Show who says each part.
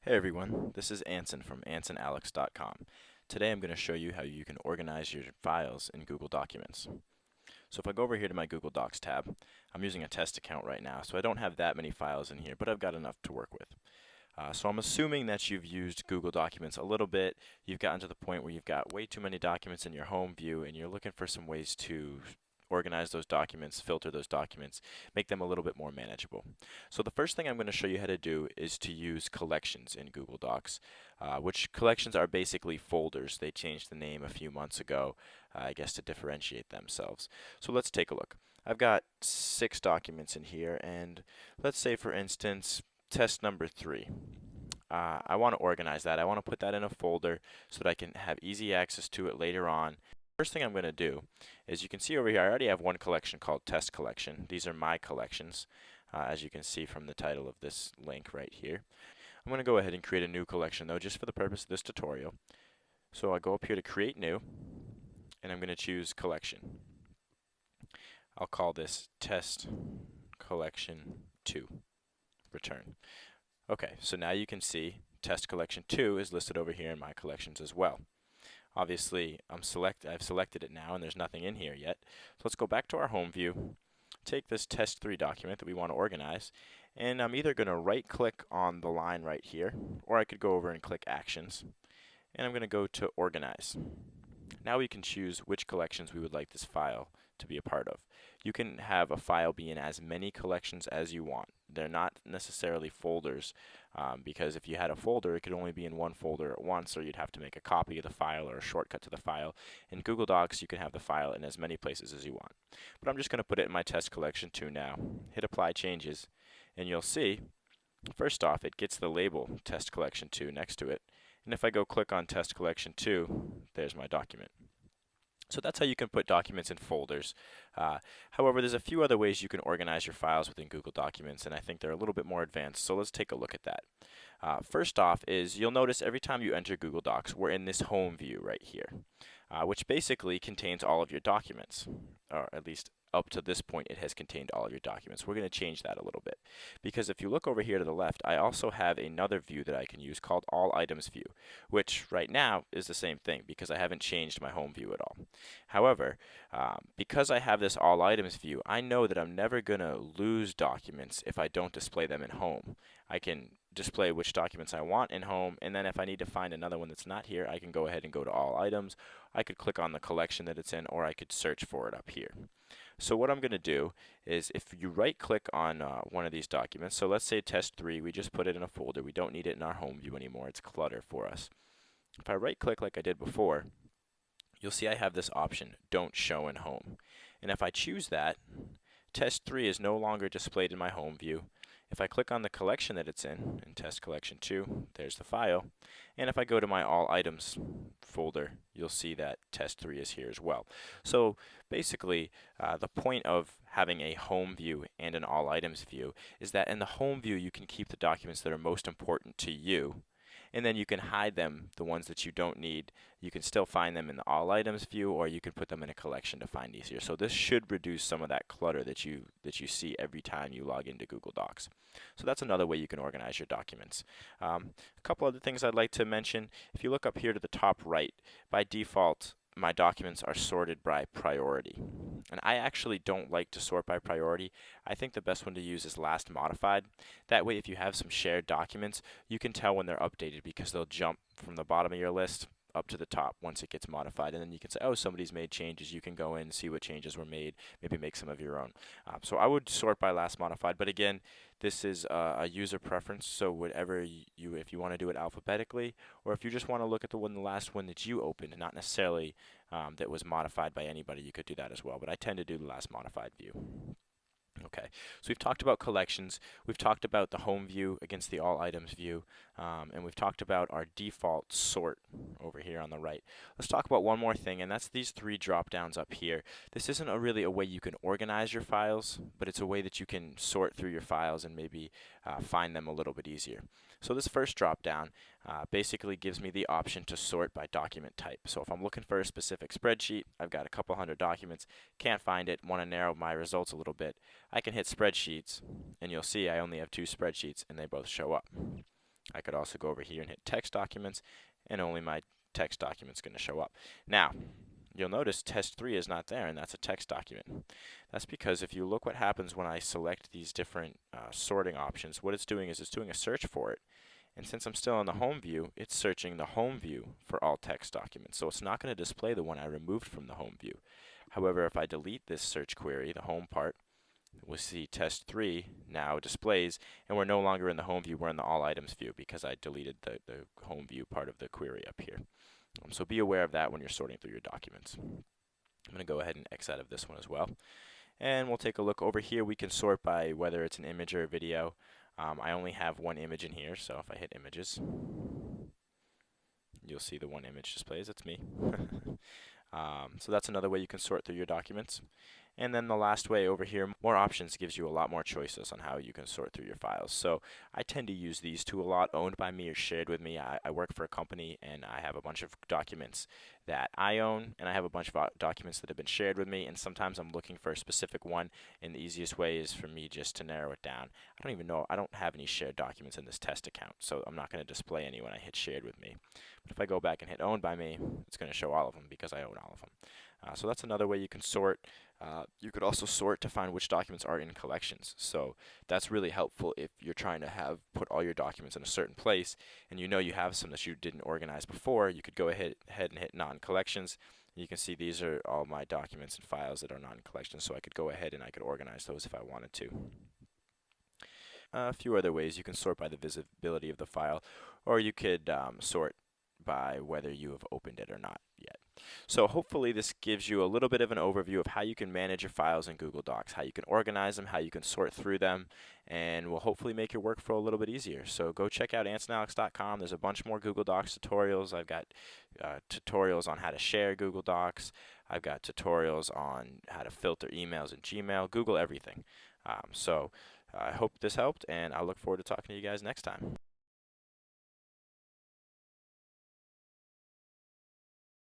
Speaker 1: Hey everyone, this is Anson from AnsonAlex.com. Today I'm going to show you how you can organize your files in Google Documents. So if I go over here to my Google Docs tab, I'm using a test account right now, so I don't have that many files in here, but I've got enough to work with. So I'm assuming that you've used Google Documents a little bit. You've gotten to the point where you've got way too many documents in your home view and you're looking for some ways to organize those documents, filter those documents, make them a little bit more manageable. So the first thing I'm going to show you how to do is to use collections in Google Docs, which collections are basically folders. They changed the name a few months ago, I guess to differentiate themselves. So let's take a look. I've got 6 documents in here, and let's say for instance test number 3. I want to organize that. I want to put that in a folder so that I can have easy access to it later on. First thing I'm going to do is, you can see over here I already have one collection called test collection. These are my collections, as you can see from the title of this link right here. I'm going to go ahead and create a new collection though, just for the purpose of this tutorial. So I go up here to create new, and I'm going to choose collection. I'll call this test collection 2, return. Okay, so now you can see test collection 2 is listed over here in my collections as well. Obviously, I've selected it now and there's nothing in here yet. So let's go back to our home view, take this test 3 document that we want to organize, and I'm either going to right click on the line right here, or I could go over and click actions, and I'm going to go to organize. Now we can choose which collections we would like this file to be a part of. You can have a file be in as many collections as you want. They're not necessarily folders, because if you had a folder, it could only be in one folder at once, or you'd have to make a copy of the file or a shortcut to the file. In Google Docs, you can have the file in as many places as you want. But I'm just going to put it in my test collection 2 now. Hit apply changes, and you'll see, first off, it gets the label test collection 2 next to it. And if I go click on test collection 2, there's my document. So that's how you can put documents in folders. However, there's a few other ways you can organize your files within Google Documents, and I think they're a little bit more advanced, so let's take a look at that. First off is, you'll notice every time you enter Google Docs, we're in this home view right here, which basically contains all of your documents, or at least up to this point it has contained all of your documents. We're going to change that a little bit, because if you look over here to the left, I also have another view that I can use called All Items View, which right now is the same thing because I haven't changed my home view at all. However, because I have this All Items view, I know that I'm never going to lose documents if I don't display them in home. I can display which documents I want in home, and then if I need to find another one that's not here, I can go ahead and go to All Items. I could click on the collection that it's in, or I could search for it up here. So what I'm going to do is, if you right click on one of these documents, so let's say test 3, we just put it in a folder, we don't need it in our home view anymore, it's clutter for us. If I right click like I did before, you'll see I have this option, don't show in home. And if I choose that, test 3 is no longer displayed in my home view. If I click on the collection that it's in test collection 2, there's the file. And if I go to my all items folder, you'll see that test 3 is here as well. So basically, the point of having a home view and an all items view is that in the home view you can keep the documents that are most important to you, and then you can hide them, the ones that you don't need. You can still find them in the all items view, or you can put them in a collection to find easier. So this should reduce some of that clutter that you see every time you log into Google Docs. So that's another way you can organize your documents. A couple other things I'd like to mention. If you look up here to the top right, by default my documents are sorted by priority. And I actually don't like to sort by priority. I think the best one to use is last modified. That way, if you have some shared documents, you can tell when they're updated, because they'll jump from the bottom of your list up to the top once it gets modified, and then you can say, oh, somebody's made changes. You can go in and see what changes were made, maybe make some of your own. So I would sort by last modified, but again, this is a user preference, so whatever if you want to do it alphabetically, or if you just want to look at the last one that you opened, not necessarily that was modified by anybody, you could do that as well, but I tend to do the last modified view. Okay, so we've talked about collections, we've talked about the home view against the all items view, and we've talked about our default sort over here on the right. Let's talk about one more thing, and that's these 3 drop downs up here. This isn't really a way you can organize your files, but it's a way that you can sort through your files and maybe find them a little bit easier. So this first drop down basically gives me the option to sort by document type. So if I'm looking for a specific spreadsheet, I've got a couple hundred documents, can't find it, want to narrow my results a little bit, I can hit spreadsheets, and you'll see I only have 2 spreadsheets and they both show up. I could also go over here and hit text documents, and only my text document's going to show up. Now, you'll notice test 3 is not there, and that's a text document. That's because if you look what happens when I select these different sorting options, what it's doing is it's doing a search for it. And since I'm still in the home view, it's searching the home view for all text documents. So it's not going to display the one I removed from the home view. However, if I delete this search query, the home part, we'll see test 3 now displays, and we're no longer in the home view, we're in the all items view because I deleted the home view part of the query up here. So be aware of that when you're sorting through your documents. I'm going to go ahead and X out of this one as well. And we'll take a look over here. We can sort by whether it's an image or a video. I only have one image in here, so if I hit images, you'll see the one image displays. It's me. So that's another way you can sort through your documents. And then the last way over here, more options, gives you a lot more choices on how you can sort through your files. So I tend to use these two a lot, owned by me or shared with me. I work for a company and I have a bunch of documents that I own, and I have a bunch of documents that have been shared with me, and sometimes I'm looking for a specific one, and the easiest way is for me just to narrow it down. I don't have any shared documents in this test account, so I'm not going to display any when I hit shared with me. But if I go back and hit owned by me, it's going to show all of them because I own all of them. So that's another way you can sort. You could also sort to find which documents are in collections. So that's really helpful if you're trying to put all your documents in a certain place and you know you have some that you didn't organize before. You could go ahead and hit non-collections. You can see these are all my documents and files that are non-collections, so I could go ahead and I could organize those if I wanted to. A few other ways you can sort by the visibility of the file, or you could sort by whether you have opened it or not yet. So hopefully this gives you a little bit of an overview of how you can manage your files in Google Docs, how you can organize them, how you can sort through them, and will hopefully make your workflow a little bit easier. So go check out AnsonAlex.com. There's a bunch more Google Docs tutorials. I've got tutorials on how to share Google Docs. I've got tutorials on how to filter emails in Gmail. Google everything. So I hope this helped, and I look forward to talking to you guys next time.